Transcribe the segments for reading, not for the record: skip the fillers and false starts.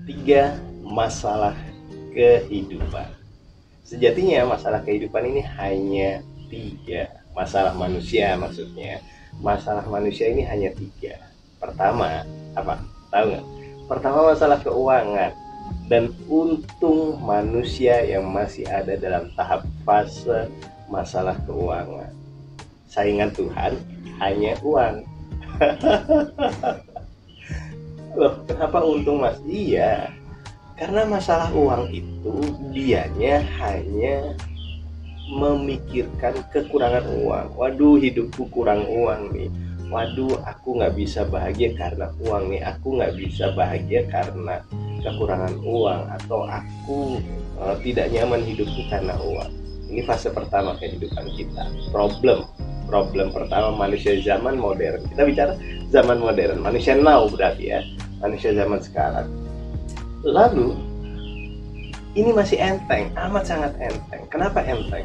Tiga masalah kehidupan. Sejatinya masalah kehidupan ini hanya tiga. Masalah manusia maksudnya. Masalah manusia ini hanya tiga. Pertama, apa? Tahu nggak? Pertama masalah keuangan. Dan untung manusia yang masih ada dalam tahap fase masalah keuangan. Saingan Tuhan hanya uang. Loh, kenapa untung mas? Iya, karena masalah uang itu dianya hanya memikirkan kekurangan uang. Waduh, hidupku kurang uang nih. Waduh, aku nggak bisa bahagia karena uang nih. Aku nggak bisa bahagia karena kekurangan uang. Atau aku tidak nyaman hidupku karena uang. Ini fase pertama kehidupan kita. Problem pertama manusia zaman modern. Kita bicara zaman modern, manusia now berarti ya. Manusia zaman sekarang. Lalu ini masih enteng, amat sangat enteng. Kenapa enteng?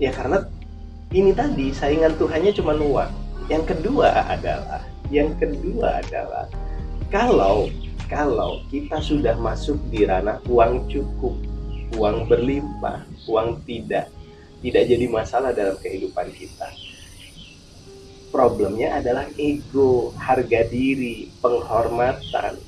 Ya karena ini tadi saingan Tuhannya cuma uang. Yang kedua adalah kalau kita sudah masuk di ranah uang cukup, uang berlimpah, uang tidak jadi masalah dalam kehidupan kita. Problemnya adalah ego, harga diri, penghormatan.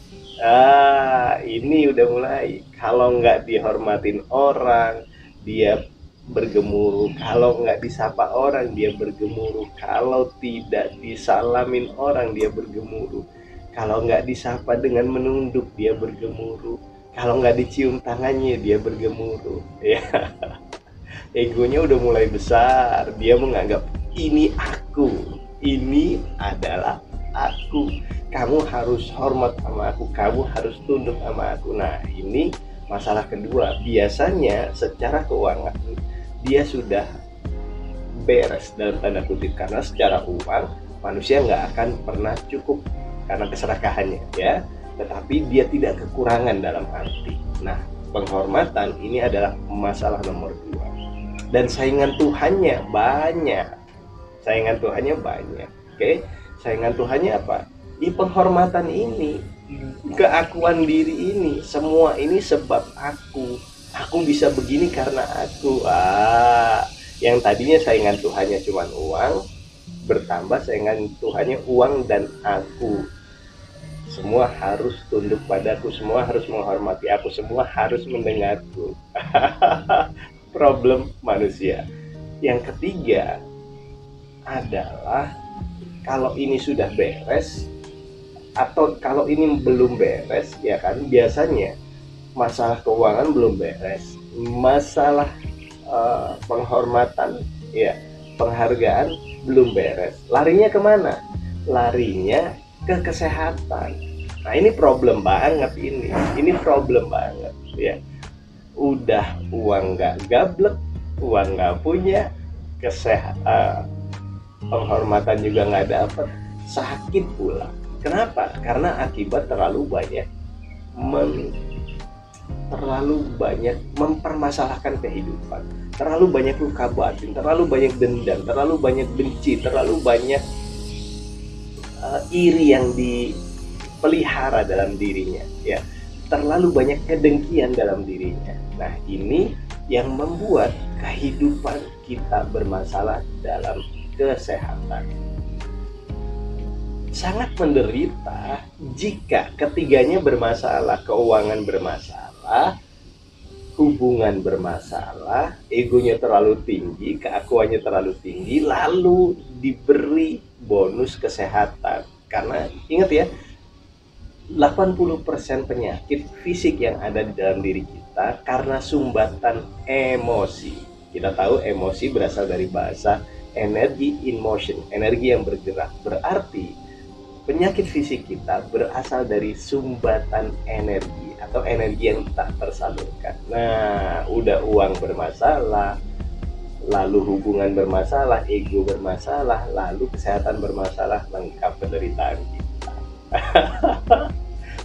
Ini udah mulai. Kalau nggak dihormatin orang, dia bergemuruh. Kalau nggak disapa orang, dia bergemuruh. Kalau tidak disalamin orang, dia bergemuruh. Kalau nggak disapa dengan menunduk, dia bergemuruh. Kalau nggak dicium tangannya, dia bergemuruh. Ya, egonya udah mulai besar. Dia menganggap ini aku, ini adalah aku. Kamu harus hormat sama aku, kamu harus tunduk sama aku. Nah, ini masalah kedua. Biasanya secara keuangan dia sudah beres dalam tanda kutip, karena secara uang manusia nggak akan pernah cukup karena keserakahannya ya. Tetapi dia tidak kekurangan dalam arti. Nah, penghormatan ini adalah masalah nomor dua. Dan saingan Tuhannya banyak. Oke? Saingan Tuhannya apa? Di penghormatan ini, keakuan diri ini, semua ini sebab aku bisa begini karena aku. Yang tadinya saingan Tuhannya cuma uang, bertambah saingan Tuhannya uang dan aku. Semua harus tunduk padaku, semua harus menghormati aku, semua harus mendengarku. Problem manusia. Yang ketiga adalah kalau ini sudah beres atau kalau ini belum beres, ya kan, biasanya masalah keuangan belum beres, masalah penghormatan, ya, penghargaan belum beres, larinya kemana? Larinya ke kesehatan. Nah, ini problem banget, ini problem banget ya. Udah uang nggak gablek, uang nggak punya, kesehatan, penghormatan juga nggak dapat, sakit pula. Kenapa? Karena akibat terlalu banyak mempermasalahkan kehidupan, terlalu banyak luka batin, terlalu banyak dendam, terlalu banyak benci, terlalu banyak iri yang dipelihara dalam dirinya, ya, terlalu banyak kedengkian dalam dirinya. Nah, ini yang membuat kehidupan kita bermasalah dalam kesehatan. Sangat menderita jika ketiganya bermasalah, keuangan bermasalah, hubungan bermasalah, egonya terlalu tinggi, keakuannya terlalu tinggi, lalu diberi bonus kesehatan. Karena ingat ya, 80% penyakit fisik yang ada di dalam diri kita karena sumbatan emosi. Kita tahu emosi berasal dari bahasa energy in motion, energi yang bergerak. Berarti penyakit fisik kita berasal dari sumbatan energi atau energi yang tak tersalurkan. Nah, udah uang bermasalah, lalu hubungan bermasalah, ego bermasalah, lalu kesehatan bermasalah, lengkap penderitaan kita.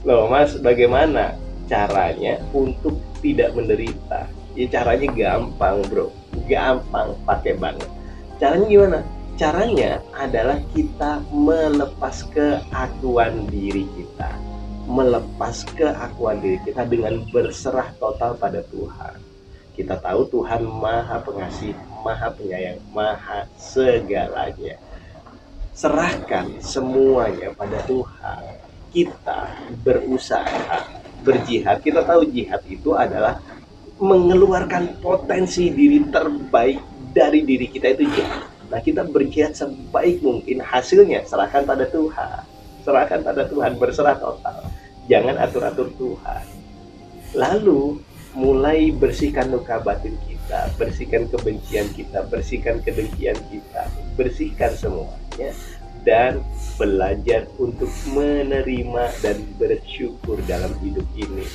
Loh mas, bagaimana caranya untuk tidak menderita? Ya caranya gampang bro, gampang, pakai banget. Caranya gimana? Caranya adalah kita melepas keakuan diri kita. melepas keakuan diri kita dengan berserah total pada Tuhan. Kita tahu Tuhan Maha Pengasih, Maha Penyayang, Maha segalanya. Serahkan semuanya pada Tuhan. Kita berusaha, berjihad. Kita tahu jihad itu adalah mengeluarkan potensi diri terbaik dari diri kita, itu jihad. Nah, kita berjihad sebaik mungkin, hasilnya serahkan pada Tuhan. Serahkan pada Tuhan, berserah total. Jangan atur-atur Tuhan. Lalu mulai bersihkan luka batin kita, bersihkan kebencian kita, bersihkan kedengkian kita, bersihkan semuanya, dan belajar untuk menerima dan bersyukur dalam hidup ini.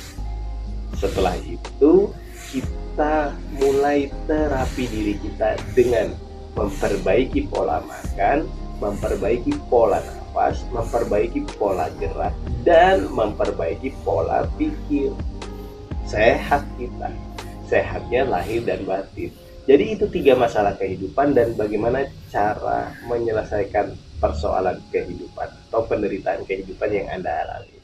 Setelah itu kita mulai terapi diri kita dengan memperbaiki pola makan, memperbaiki pola nafas, memperbaiki pola gerak, dan memperbaiki pola pikir. Sehat kita, sehatnya lahir dan batin. Jadi itu 3 masalah kehidupan dan bagaimana cara menyelesaikan persoalan kehidupan atau penderitaan kehidupan yang Anda alami.